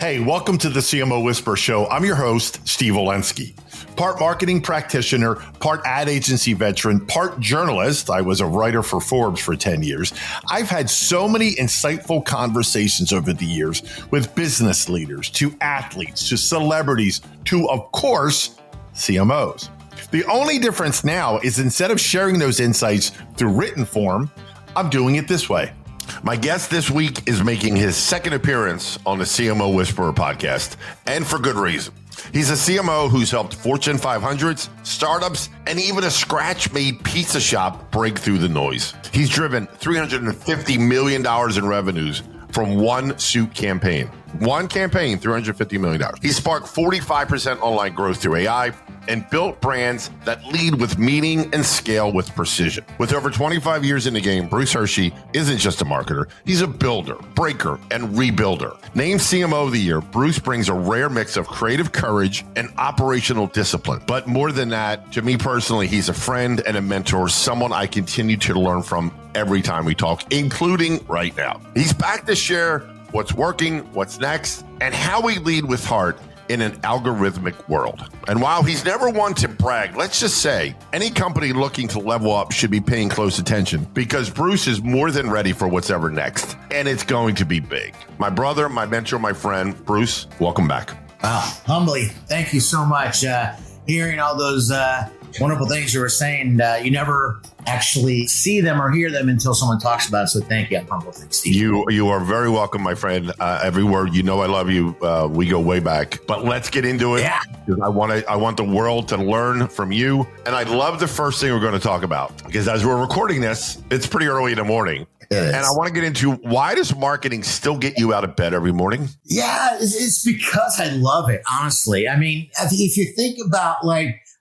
Hey, welcome to the CMO Whisperer Show. I'm your host, Steve Olensky. Part marketing practitioner, part ad agency veteran, part journalist. I was a writer for Forbes for 10 years. I've had so many insightful conversations over the years with business leaders, to athletes, to celebrities, to, of course, CMOs. The only difference now is instead of sharing those insights through written form, I'm doing it this way. My guest this week is making his second appearance on the CMO Whisperer podcast, and for good reason. He's a CMO who's helped Fortune 500s, startups, and even a scratch-made pizza shop break through the noise. He's driven $350 million in revenues from one suit campaign. One campaign, $350 million. He sparked 45% online growth through AI and built brands that lead with meaning and scale with precision. With over 25 years in the game, Bruce Hershey isn't just a marketer. He's a builder, breaker, and rebuilder. Named CMO of the Year, Bruce brings a rare mix of creative courage and operational discipline. But more than that, to me personally, he's a friend and a mentor, someone I continue to learn from every time we talk, including right now. He's back to share what's working, what's next, and how we lead with heart in an algorithmic world. And while he's never one to brag, let's just say any company looking to level up should be paying close attention because Bruce is more than ready for what's ever next. And it's going to be big. My brother, my mentor, my friend, Bruce, welcome back. Wow, humbly, thank you so much. Hearing all those wonderful things you were saying, you never actually see them or hear them until someone talks about it. So thank you. I'm humble. Thanks, Steve. You are very welcome, my friend. Every word, you know I love you. We go way back. But let's get into it. Yeah. I want the world to learn from you. And I love the first thing we're going to talk about because as we're recording this, it's pretty early in the morning. And I want to get into why does marketing still get you out of bed every morning? Yeah, it's because I love it, honestly. I mean, if you think about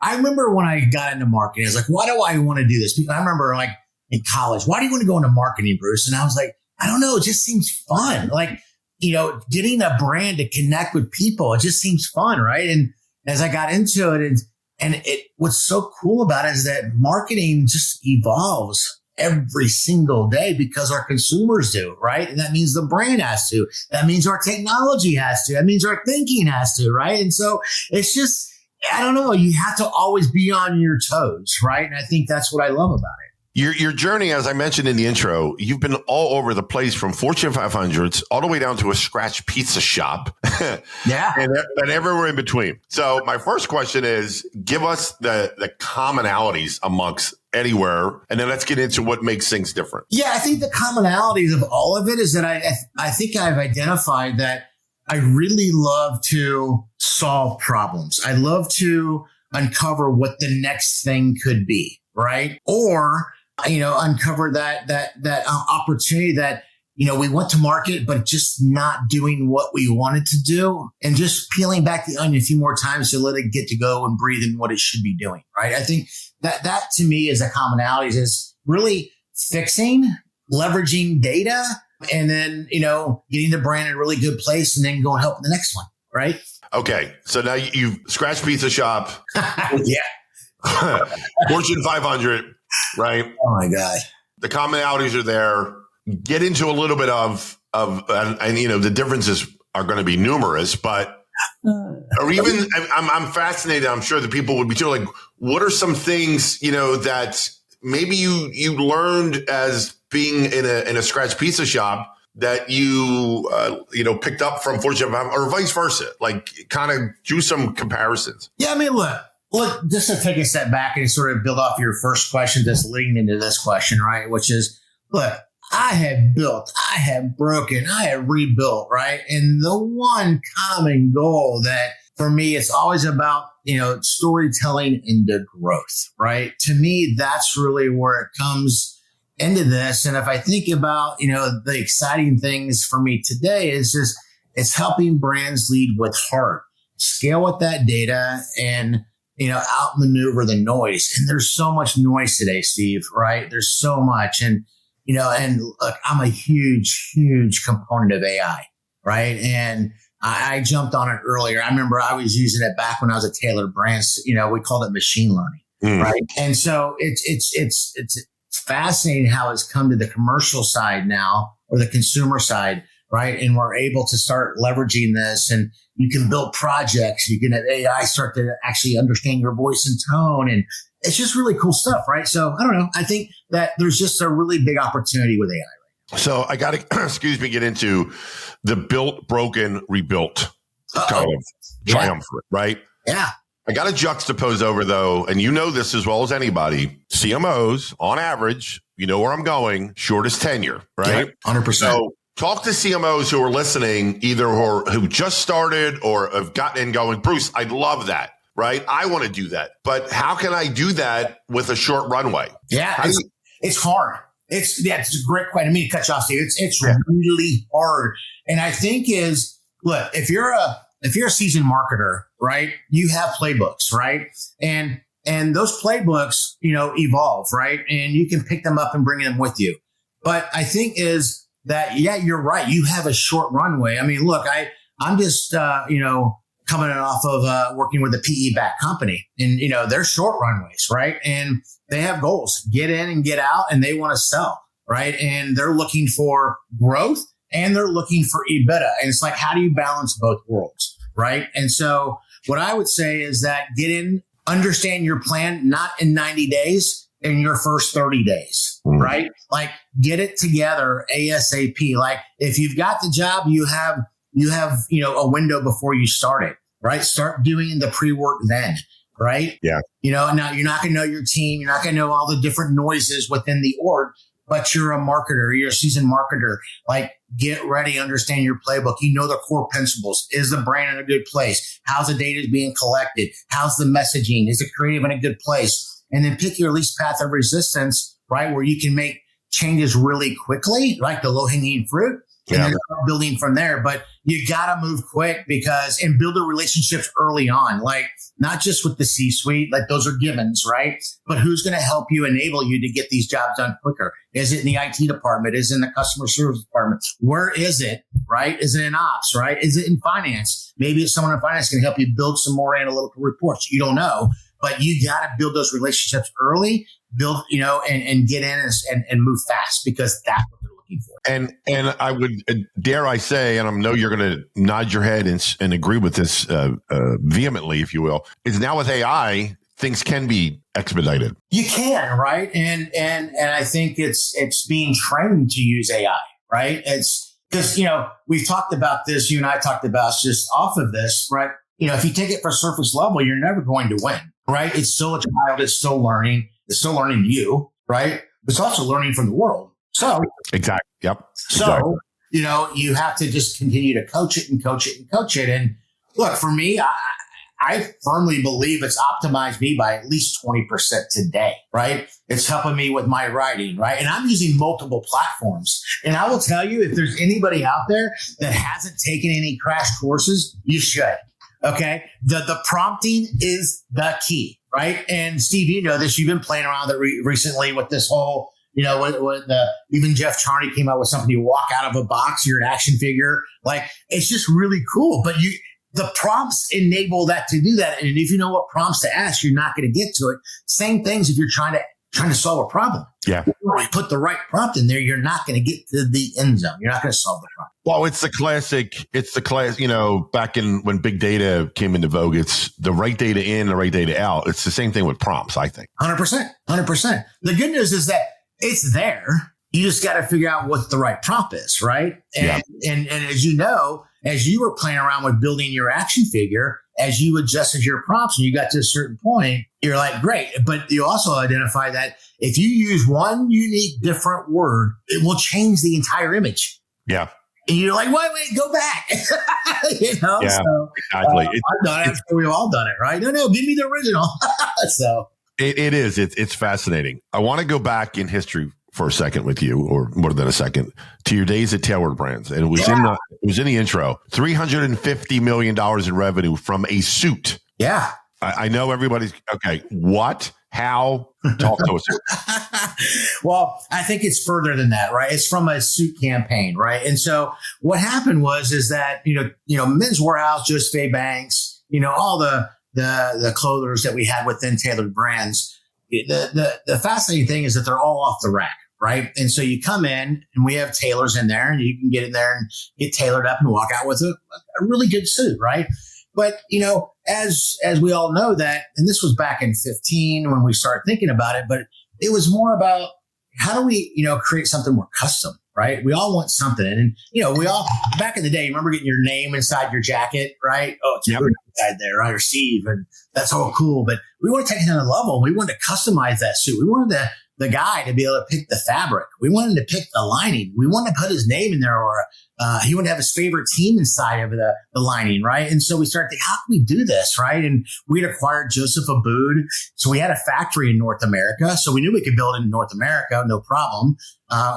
I remember when I got into marketing, I was like, why do I want to do this? I remember in college, why do you want to go into marketing, Bruce? And I was like, I don't know. It just seems fun. Getting a brand to connect with people, it just seems fun. Right. And as I got into it and what's so cool about it is that marketing just evolves every single day because our consumers do, right? And that means the brand has to, that means our technology has to, that means our thinking has to, right? And so it's just, I don't know, you have to always be on your toes, right? And I think that's what I love about it. Your journey, as I mentioned in the intro, you've been all over the place from Fortune 500s all the way down to a scratch pizza shop. Yeah. and everywhere in between. So my first question is, give us the commonalities amongst anywhere, and then let's get into what makes things different. Yeah, I think the commonalities of all of it is that I think I've identified that I really love to solve problems. I love to uncover what the next thing could be, right? Or, uncover that opportunity that, we went to market, but just not doing what we wanted to do and just peeling back the onion a few more times to let it get to go and breathe in what it should be doing, right? I think that to me is a commonality is really fixing, leveraging data, and then, getting the brand in a really good place and then go and help in the next one, right? Okay. So now you've scratched pizza shop. Yeah. Fortune 500, right? Oh my God. The commonalities are there. Get into a little bit of the differences are going to be numerous, but or even I'm fascinated. I'm sure that people would be too. Like, what are some things that maybe you learned as being in a scratch pizza shop that you picked up from Fortune 500 or vice versa? Like, kind of do some comparisons. Yeah, I mean, look, just to take a step back and sort of build off your first question that's leading into this question, right? Which is, look, I have built, I have broken, I have rebuilt, right? And the one common goal that for me, it's always about, storytelling into growth, right? To me, that's really where it comes into this. And if I think about, the exciting things for me today is just, it's helping brands lead with heart, scale with that data and, outmaneuver the noise. And there's so much noise today, Steve, right? There's so much. And look, I'm a huge component of AI, right? And I jumped on it earlier. I remember I was using it back when I was at Tailored Brands. We called it machine learning, right? And so it's fascinating how it's come to the commercial side now or the consumer side, right? And we're able to start leveraging this, and you can build projects. You can have AI start to actually understand your voice and tone. And it's just really cool stuff, right? So I don't know. I think that there's just a really big opportunity with AI. So I got to, get into the built, broken, rebuilt kind of triumvirate, right? Yeah. I got to juxtapose over, though, and you know this as well as anybody, CMOs, on average, you know where I'm going, shortest tenure, right? Yeah, 100%. So talk to CMOs who are listening, either who just started or have gotten in going, Bruce, I'd love that, right? I want to do that. But how can I do that with a short runway? Yeah, it's hard. It's a great question. I mean, to cut you off, Steve. It's really hard. And I think look, if you're a seasoned marketer, right, you have playbooks, right? And those playbooks, evolve, right? And you can pick them up and bring them with you. But I think is that, yeah, you're right. You have a short runway. I mean, look, I'm just, coming off of working with a PE-backed company, and, they're short runways, right? And they have goals, get in and get out, and they want to sell, right? And they're looking for growth and they're looking for EBITDA. And it's like, how do you balance both worlds, right? And so what I would say is that get in, understand your plan, not in 90 days, in your first 30 days, right? Like, get it together ASAP. Like, if you've got the job, you have, a window before you start it, right? Start doing the pre-work then, right? Yeah. Now you're not going to know your team. You're not going to know all the different noises within the org, but you're a marketer. You're a seasoned marketer. Like, get ready, understand your playbook. You know the core principles. Is the brand in a good place? How's the data being collected? How's the messaging? Is the creative in a good place? And then pick your least path of resistance, right? Where you can make changes really quickly, like the low-hanging fruit. And then start building from there. But you got to move quick and build the relationships early on, like not just with the C-suite, like those are givens, right? But who's going to help you, enable you to get these jobs done quicker? Is it in the IT department? Is it in the customer service department? Where is it, right? Is it in ops, right? Is it in finance? Maybe it's someone in finance can help you build some more analytical reports. You don't know, but you got to build those relationships early, and get in and move fast, because that's what they're looking for. And I would dare I say, and I know you're going to nod your head and agree with this vehemently, if you will, is now with AI, things can be expedited. You can, right? And I think it's being trained to use AI, right? It's because, we've talked about this, you and I talked about just off of this, right? If you take it for surface level, you're never going to win, right? It's still a child. It's still learning you, right? But it's also learning from the world. So exactly. Yep. So, you have to just continue to coach it and coach it and coach it. And look, for me, I firmly believe it's optimized me by at least 20% today, right? It's helping me with my writing, right? And I'm using multiple platforms. And I will tell you, if there's anybody out there that hasn't taken any crash courses, you should. Okay. The prompting is the key, right? And Steve, you know this, you've been playing around with it recently with this whole, even Jeff Charney came out with something, you walk out of a box, you're an action figure. Like, it's just really cool. But the prompts enable that to do that. And if you know what prompts to ask, you're not going to get to it. Same things if you're trying to solve a problem. Yeah. When you put the right prompt in there, you're not going to get to the end zone. You're not going to solve the problem. Well, it's the classic, back in when big data came into vogue, it's the right data in, the right data out. It's the same thing with prompts, I think. 100%. The good news is that it's there. You just got to figure out what the right prompt is, right? And as you know, as you were playing around with building your action figure, as you adjusted your prompts and you got to a certain point, you're like, great. But you also identify that if you use one unique different word, it will change the entire image. Yeah. And you're like, wait, go back. Yeah, so, exactly. I've done it. We've all done it, right? No, give me the original. So it is. It's fascinating. I want to go back in history for a second with you, or more than a second, to your days at Tailored Brands. And it was in the intro, $350 million in revenue from a suit. Yeah. I know everybody's okay. What? How? Talk to us. Well, I think it's further than that, right? It's from a suit campaign, right? And so what happened is that, Men's Warehouse, Joseph Banks, all the clothers that we had within Tailored Brands. The fascinating thing is that they're all off the rack, right? And so you come in and we have tailors in there and you can get in there and get tailored up and walk out with a really good suit, right? But, as we all know that, and this was back in 15 when we started thinking about it, but it was more about how do we, create something more custom, right? We all want something. And, we all, back in the day, you remember getting your name inside your jacket, right? Oh, it's your inside there, right? Or Steve, and that's all cool. But we want to take it to another level. We wanted to customize that suit. We wanted the guy to be able to pick the fabric. We wanted to pick the lining. We wanted to put his name in there, or he would have his favorite team inside of the lining, right? And so we started thinking, how can we do this, right? And we had acquired Joseph Abboud. So we had a factory in North America. So we knew we could build in North America, no problem.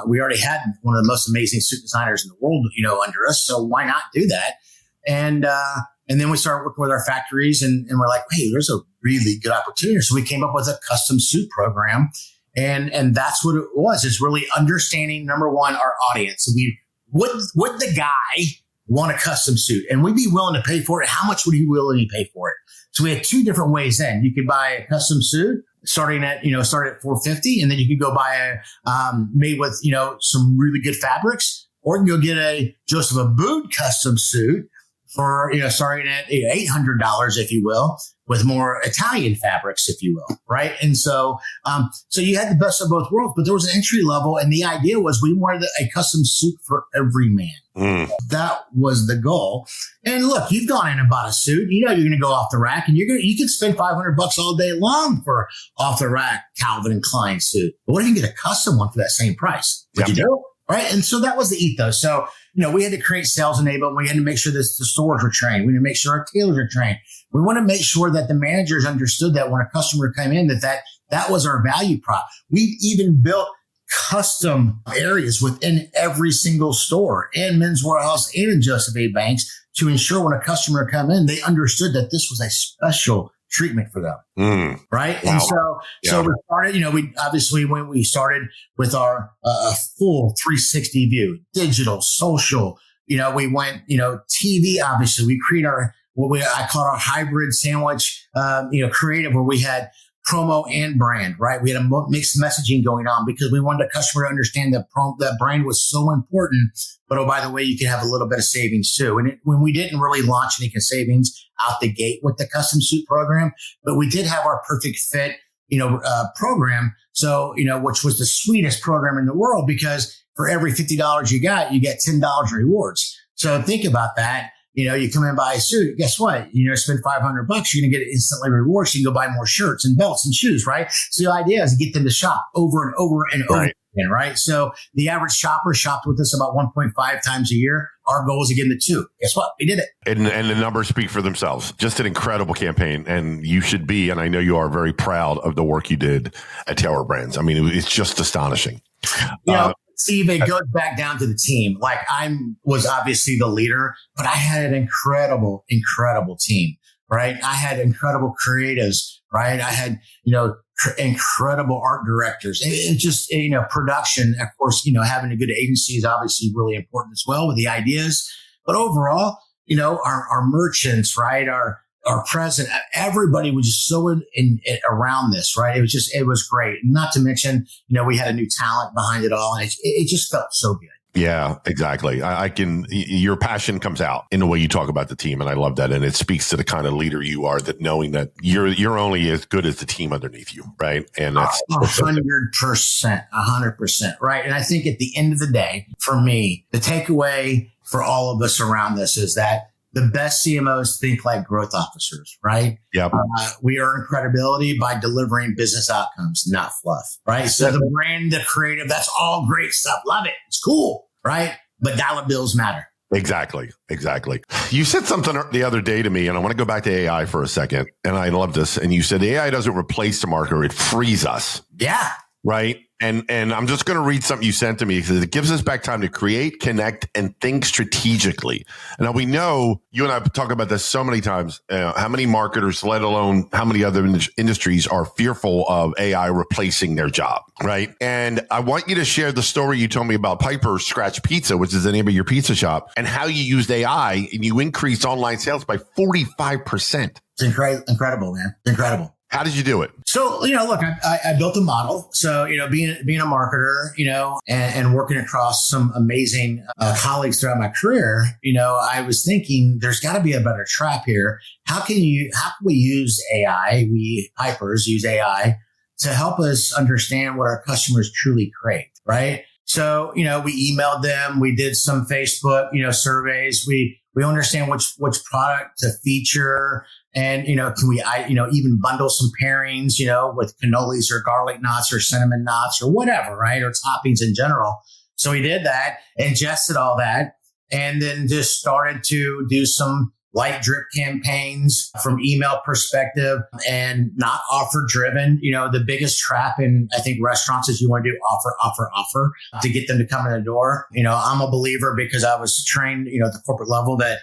We already had one of the most amazing suit designers in the world, under us. So why not do that? And then we started working with our factories and we're like, hey, there's a really good opportunity. So we came up with a custom suit program. And that's what it was. It's really understanding, number one, our audience. Would the guy want a custom suit? And we'd be willing to pay for it. How much would he willing to pay for it? So we had two different ways then. You could buy a custom suit starting at, start at $450, and then you could go buy a made with, some really good fabrics, or you can go get a Joseph Abboud custom suit for, starting at $800, if you will, with more Italian fabrics, if you will, right? And so, so you had the best of both worlds, but there was an entry level, and the idea was we wanted a custom suit for every man. That was the goal. And look, you've gone in and bought a suit. You're going to go off the rack, and you can spend $500 all day long for off the rack Calvin and Klein suit. But what if you get a custom one for that same price? Would you do? Right. And so that was the ethos. So, we had to create sales enablement. We had to make sure that the stores were trained. We had to make sure our tailors are trained. We want to make sure that the managers understood that when a customer came in, that was our value prop. We even built custom areas within every single store and Men's Warehouse and in Joseph A. Banks to ensure when a customer come in, they understood that this was a special treatment for them. Right. Wow. And so we started, when we started with our full 360 view, digital, social, we went, TV, obviously we create I call our hybrid sandwich, creative, where we had promo and brand, right? We had a mixed messaging going on because we wanted the customer to understand that that brand was so important. But oh, by the way, you can have a little bit of savings too. And when we didn't really launch any savings out the gate with the custom suit program, but we did have our perfect fit, program. So, which was the sweetest program in the world, because for every $50 you get $10 rewards. So think about that. You come in and buy a suit. Guess what? Spend $500. You're going to get instantly rewards. You can go buy more shirts and belts and shoes, right? So the idea is to get them to shop over and over and over again, right? So the average shopper shopped with us about 1.5 times a year. Our goal is to get them to 2. Guess what? We did it. And the numbers speak for themselves. Just an incredible campaign. And you should be, and I know you are, very proud of the work you did at Taylor Brands. I mean, it's just astonishing. Steve, it goes back down to the team. Like, I was obviously the leader, but I had an incredible team, right? I had incredible creatives, right? I had, incredible art directors. It just, production, of course, having a good agency is obviously really important as well with the ideas. But overall, our merchants, right? Our president, everybody was just so in around this, right? It was great. Not to mention, we had a new talent behind it all, and it just felt so good. Yeah, exactly. Your passion comes out in the way you talk about the team. And I love that. And it speaks to the kind of leader you are, that knowing that you're only as good as the team underneath you. Right. And that's 100%. Right. And I think at the end of the day, for me, the takeaway for all of us around this is that the best CMOs think like growth officers, right? Yep. We earn credibility by delivering business outcomes, not fluff, right? So the brand, the creative, that's all great stuff. Love it. It's cool, right? But dollar bills matter. Exactly. You said something the other day to me, and I want to go back to AI for a second. And I love this. And you said AI doesn't replace the marketer, it frees us. Yeah. Right. And I'm just going to read something you sent to me, because it gives us back time to create, connect, and think strategically. Now, we know, you and I talk about this so many times, how many marketers, let alone how many other industries, are fearful of AI replacing their job, right? And I want you to share the story you told me about Piper's Scratch Pizza, which is the name of your pizza shop, and how you used AI and you increased online sales by 45%. It's incredible, man. It's incredible. How did you do it? So, look, I built a model. So, being a marketer, and working across some amazing colleagues throughout my career, I was thinking there's got to be a better trap here. How can we use AI? We hypers use AI to help us understand what our customers truly crave, right? So, we emailed them. We did some Facebook, surveys. We understand which product to feature. And, can we, even bundle some pairings, with cannolis or garlic knots or cinnamon knots or whatever, right? Or toppings in general. So we did that, ingested all that, and then just started to do some light drip campaigns from email perspective and not offer driven. The biggest trap in, I think, restaurants is you want to do offer to get them to come in the door. I'm a believer because I was trained, at the corporate level that,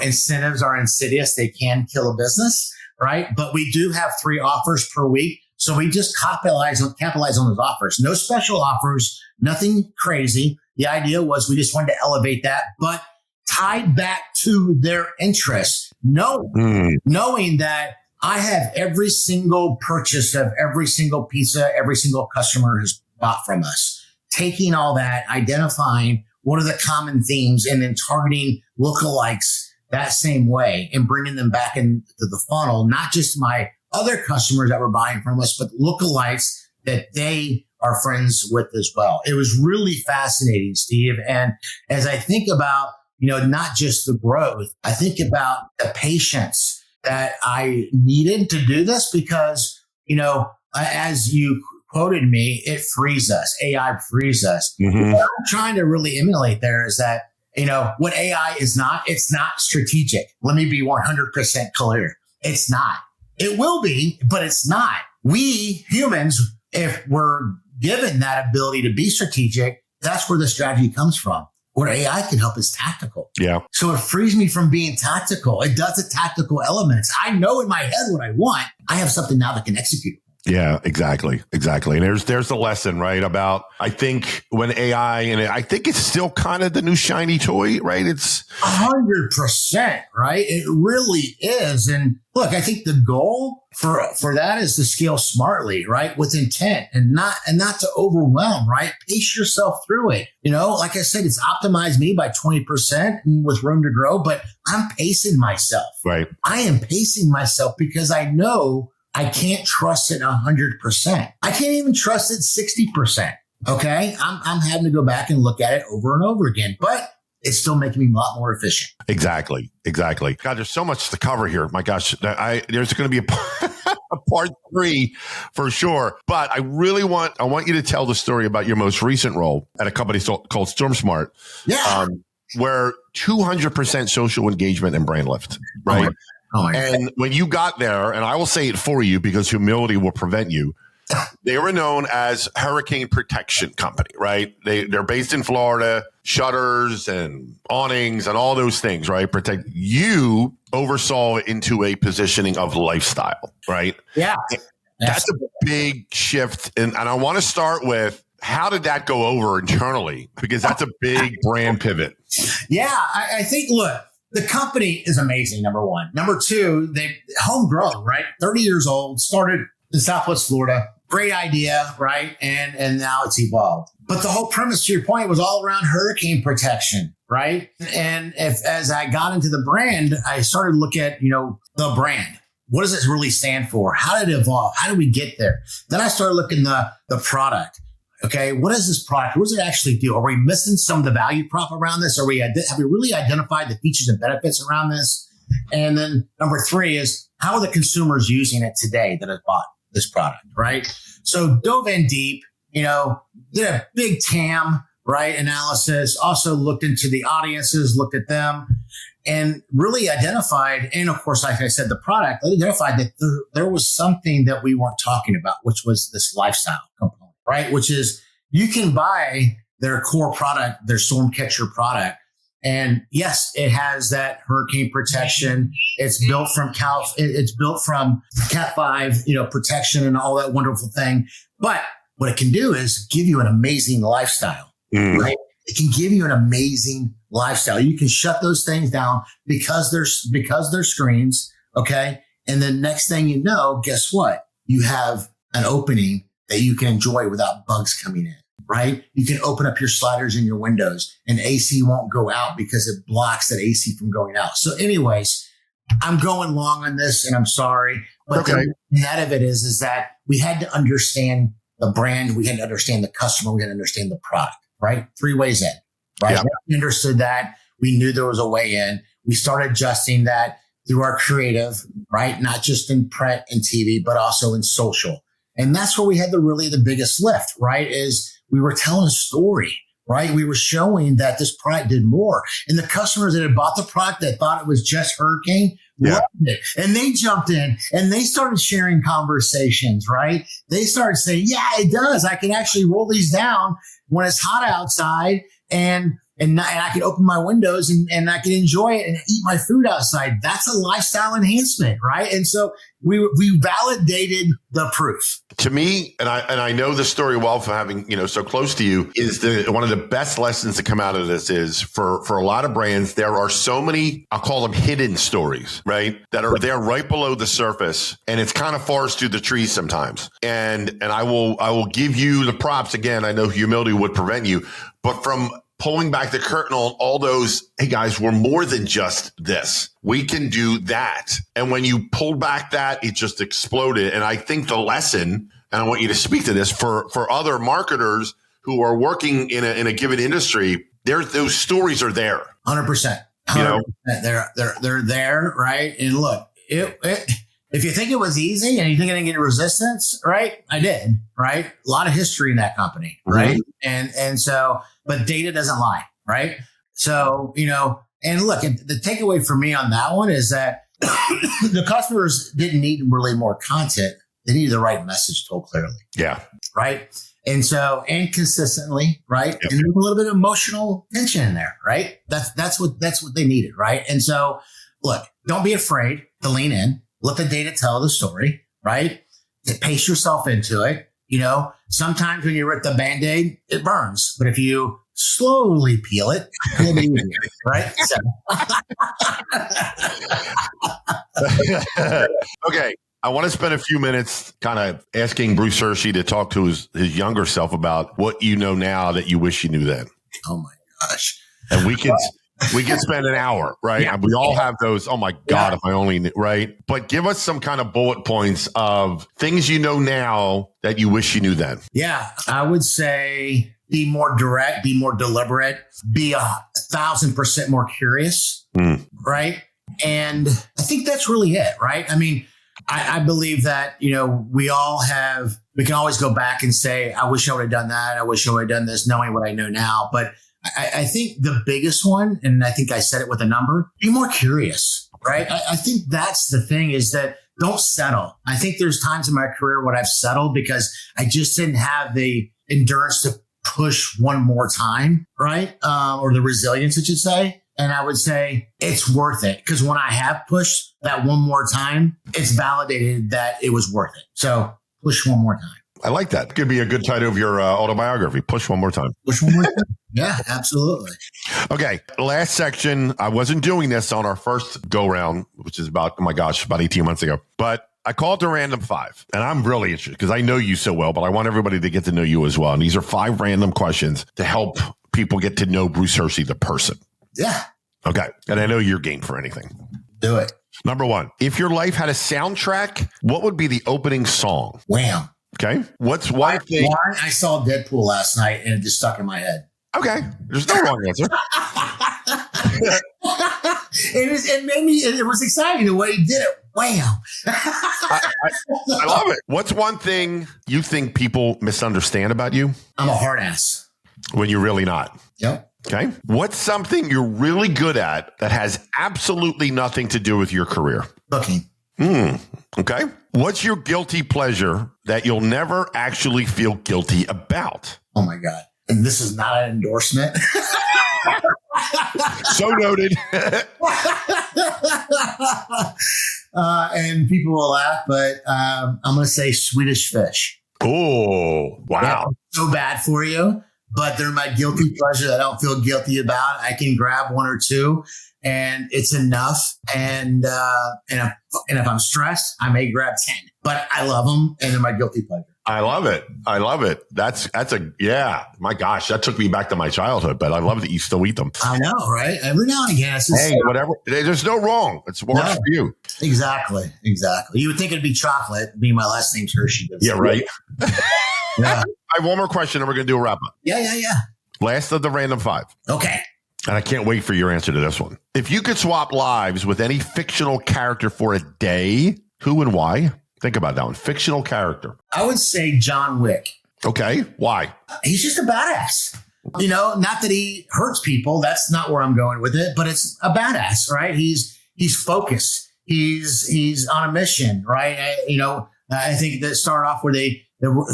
incentives are insidious. They can kill a business, right? But we do have 3 offers per week. So we just capitalize on those offers. No special offers, nothing crazy. The idea was we just wanted to elevate that, but tied back to their interests, knowing that I have every single purchase of every single pizza, every single customer has bought from us. Taking all that, identifying what are the common themes, and then targeting lookalikes that same way and bringing them back into the funnel, not just my other customers that were buying from us, but lookalikes that they are friends with as well. It was really fascinating, Steve. And as I think about, not just the growth, I think about the patience that I needed to do this because, as you quoted me, it frees us. AI frees us. Mm-hmm. What I'm trying to really emulate there is that, what AI is not, it's not strategic. Let me be 100% clear. It's not. It will be, but it's not. We humans, if we're given that ability to be strategic, that's where the strategy comes from. Where AI can help is tactical. Yeah. So it frees me from being tactical. It does the tactical elements. I know in my head what I want. I have something now that can execute. Yeah, exactly. And there's the lesson, right? About, I think when AI, and I think it's still kind of the new shiny toy, right? It's 100%, right? It really is. And look, I think the goal for that is to scale smartly, right? With intent and not to overwhelm, right? Pace yourself through it. Like I said, it's optimized me by 20% with room to grow, but I'm pacing myself. Right. I am pacing myself because I know I can't trust it 100%. I can't even trust it 60%. Okay. I'm having to go back and look at it over and over again, but it's still making me a lot more efficient. Exactly. God, there's so much to cover here. My gosh, there's going to be a part 3 for sure. But I want you to tell the story about your most recent role at a company called Storm Smart. Yeah. Where 200% social engagement and brand lift, right? And when you got there, and I will say it for you because humility will prevent you, they were known as Hurricane Protection Company, right? They're based in Florida, shutters and awnings and all those things, right? You oversaw it into a positioning of lifestyle, right? Yeah. That's a big shift. And I want to start with, how did that go over internally? Because that's a big brand pivot. Yeah, I think, look, the company is amazing, number one. Number two, they homegrown, right? 30 years old, started in Southwest Florida. Great idea, right? And now it's evolved. But the whole premise, to your point, was all around hurricane protection, right? And as I got into the brand, I started to look at, the brand. What does it really stand for? How did it evolve? How did we get there? Then I started looking at the product. Okay, what is this product? What does it actually do? Are we missing some of the value prop around this? Have we really identified the features and benefits around this? And then number 3 is, how are the consumers using it today that have bought this product, right? So dove in deep, did a big TAM, right, analysis, also looked into the audiences, looked at them, and really identified, and of course, like I said, the product, identified that there was something that we weren't talking about, which was this lifestyle component. Right, which is, you can buy their core product, their storm catcher product, and yes, it has that hurricane protection. It's built from Cat 5, protection and all that wonderful thing. But what it can do is give you an amazing lifestyle. Right? It can give you an amazing lifestyle. You can shut those things down because they're screens. Okay. And the next thing you know, guess what? You have an opening that you can enjoy without bugs coming in, right? You can open up your sliders in your windows and AC won't go out because it blocks that AC from going out. So anyways, I'm going long on this and I'm sorry, but the net of it is that we had to understand the brand. We had to understand the customer. We had to understand the product, right? 3 ways in, right? Yeah. We understood that. We knew there was a way in. We started adjusting that through our creative, right? Not just in print and TV, but also in social. And that's where we had the biggest lift, right? Is we were telling a story, right? We were showing that this product did more. And the customers that had bought the product that thought it was just Hurricane loved it. And they jumped in and they started sharing conversations, right? They started saying, yeah, it does. I can actually roll these down when it's hot outside and I can open my windows and I can enjoy it and eat my food outside. That's a lifestyle enhancement, right? And so we validated the proof. To me, and I know the story well from having, so close to you, is one of the best lessons to come out of this is for a lot of brands, there are so many, I'll call them hidden stories, right? That are there right below the surface. And it's kind of forest through the trees sometimes. And I will give you the props again. I know humility would prevent you, but from pulling back the curtain on all those, hey guys, we're more than just this. We can do that. And when you pulled back that, it just exploded. And I think the lesson, and I want you to speak to this for other marketers who are working in a given industry, those stories are there. 100%. 100%. They're there, right? And look, if you think it was easy and you think I didn't get resistance, right? I did, right? A lot of history in that company, right? Mm-hmm. And so, but data doesn't lie, right? So, and look, the takeaway for me on that one is that the customers didn't need really more content. They needed the right message told clearly. Yeah. Right. And so, and consistently, right? Yep. And there's a little bit of emotional tension in there, right? That's what they needed, right? And so, look, don't be afraid to lean in. Let the data tell the story, right? Pace yourself into it. Sometimes when you rip the Band-Aid, it burns. But if you slowly peel it, it'll be easier, right? So. Okay. I want to spend a few minutes kind of asking Bruce Hershey to talk to his younger self about what you know now that you wish you knew then. Oh, my gosh. And we could spend an hour, right? Yeah. We all have those. Oh my God, if I only knew, right? But give us some kind of bullet points of things you know now that you wish you knew then. Yeah, I would say be more direct, be more deliberate, be 1,000% more curious, right? And I think that's really it, right? I mean, I believe that, we can always go back and say, I wish I would have done that. I wish I would have done this, knowing what I know now. But I think the biggest one, and I think I said it with a number, be more curious, right? I think that's the thing, is that don't settle. I think there's times in my career when I've settled because I just didn't have the endurance to push one more time, right? Or the resilience, I should say. And I would say it's worth it, because when I have pushed that one more time, it's validated that it was worth it. So push one more time. I like that. Could be a good title of your autobiography. Push one more time. Push one more time. Yeah, absolutely. Okay. Last section. I wasn't doing this on our first go round, which is about 18 months ago, but I call it the random 5, and I'm really interested because I know you so well, but I want everybody to get to know you as well. And these are 5 random questions to help people get to know Bruce Hershey, the person. Yeah. Okay. And I know you're game for anything. Do it. Number 1, if your life had a soundtrack, what would be the opening song? Wham. Okay. What's one thing? I saw Deadpool last night and it just stuck in my head. Okay. There's no wrong answer. It was exciting the way he did it. Wow. I love it. What's one thing you think people misunderstand about you? I'm a hard ass. When you're really not. Yep. Okay. What's something you're really good at that has absolutely nothing to do with your career? Cooking. Okay. What's your guilty pleasure that you'll never actually feel guilty about? Oh my God. And this is not an endorsement. So noted. And people will laugh, but I'm going to say Swedish fish. Oh, wow. Yeah, so bad for you, but they're my guilty pleasure that I don't feel guilty about. I can grab one or two. and it's enough. And if I'm stressed, I may grab 10, but I love them, and they're my guilty pleasure. I love it. My gosh, that took me back to my childhood, but I love that you still eat them. I know, right? Every now and again. Whatever. There's no wrong. It's works for you. Exactly. You would think it'd be chocolate, being my last name's Hershey. Yeah, right. Yeah. I have one more question and we're going to do a wrap up. Yeah. Last of the random 5. Okay. And I can't wait for your answer to this one. If you could swap lives with any fictional character for a day, who and why? Think about that one. Fictional character. I would say John Wick. Okay. Why? He's just a badass. Not that he hurts people. That's not where I'm going with it, but it's a badass, right? He's focused. He's on a mission, right? I think that started off where the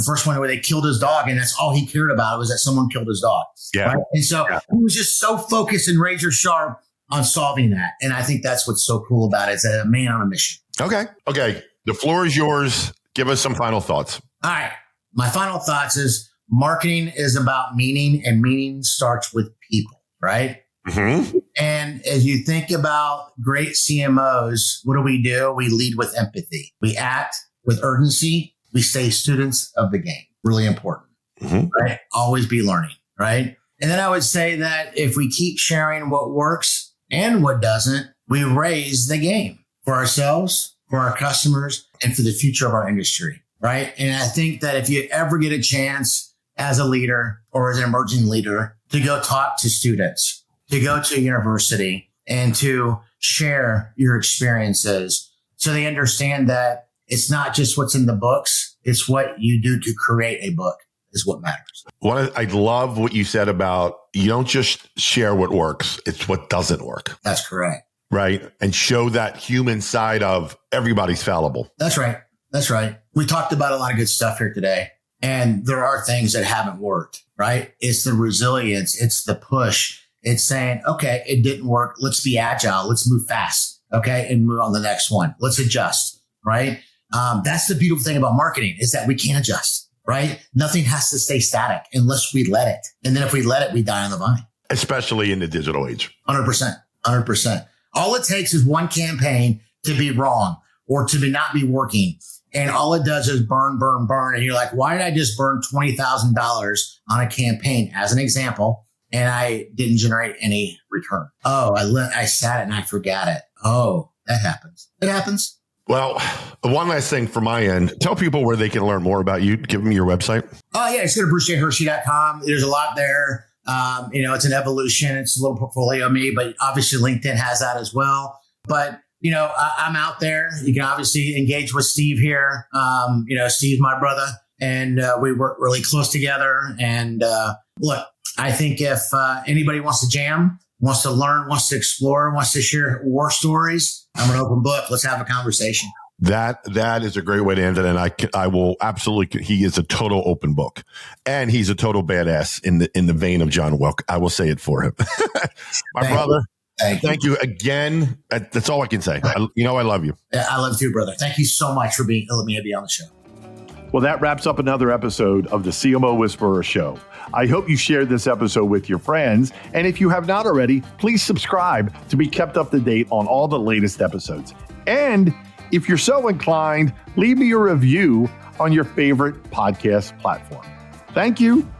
first one where they killed his dog, and that's all he cared about was that someone killed his dog. Yeah. Right? And so he was just so focused and razor sharp on solving that. And I think that's what's so cool about it. It's a man on a mission. Okay. The floor is yours. Give us some final thoughts. All right. My final thoughts is marketing is about meaning, and meaning starts with people, right? Mm-hmm. And as you think about great CMOs, what do? We lead with empathy. We act with urgency. We stay students of the game. Really important, right? Always be learning, right? And then I would say that if we keep sharing what works and what doesn't, we raise the game for ourselves, for our customers, and for the future of our industry, right? And I think that if you ever get a chance as a leader or as an emerging leader to go talk to students, to go to a university and to share your experiences so they understand that it's not just what's in the books, it's what you do to create a book is what matters. I love what you said about you don't just share what works, it's what doesn't work. That's correct. Right. And show that human side of everybody's fallible. That's right. We talked about a lot of good stuff here today, and there are things that haven't worked, right? It's the resilience. It's the push. It's saying, okay, it didn't work. Let's be agile. Let's move fast. Okay. And move on to the next one. Let's adjust. Right. That's the beautiful thing about marketing is that we can adjust, right? Nothing has to stay static unless we let it. And then if we let it, we die on the vine. Especially in the digital age. 100%. All it takes is one campaign to be wrong or to not be working. And all it does is burn. And you're like, why did I just burn $20,000 on a campaign as an example? And I didn't generate any return. Oh, I sat it and I forgot it. Oh, that happens. It happens. Well, one last thing from my end. Tell people where they can learn more about you. Give them your website. Oh, yeah. Just go to brucejhershey.com. There's a lot there. It's an evolution. It's a little portfolio of me, but obviously LinkedIn has that as well. But, I'm out there. You can obviously engage with Steve here. Steve's my brother, and we work really close together. And look, I think if anybody wants to jam, wants to learn, wants to explore, wants to share war stories, I'm an open book. Let's have a conversation. That is a great way to end it. And I will absolutely, he is a total open book, and he's a total badass in the vein of John Wick. I will say it for him. My brother. Thank you again. That's all I can say. I love you. Yeah, I love you, brother. Thank you so much for letting me be on the show. Well, that wraps up another episode of the CMO Whisperer Show. I hope you shared this episode with your friends. And if you have not already, please subscribe to be kept up to date on all the latest episodes. And if you're so inclined, leave me a review on your favorite podcast platform. Thank you.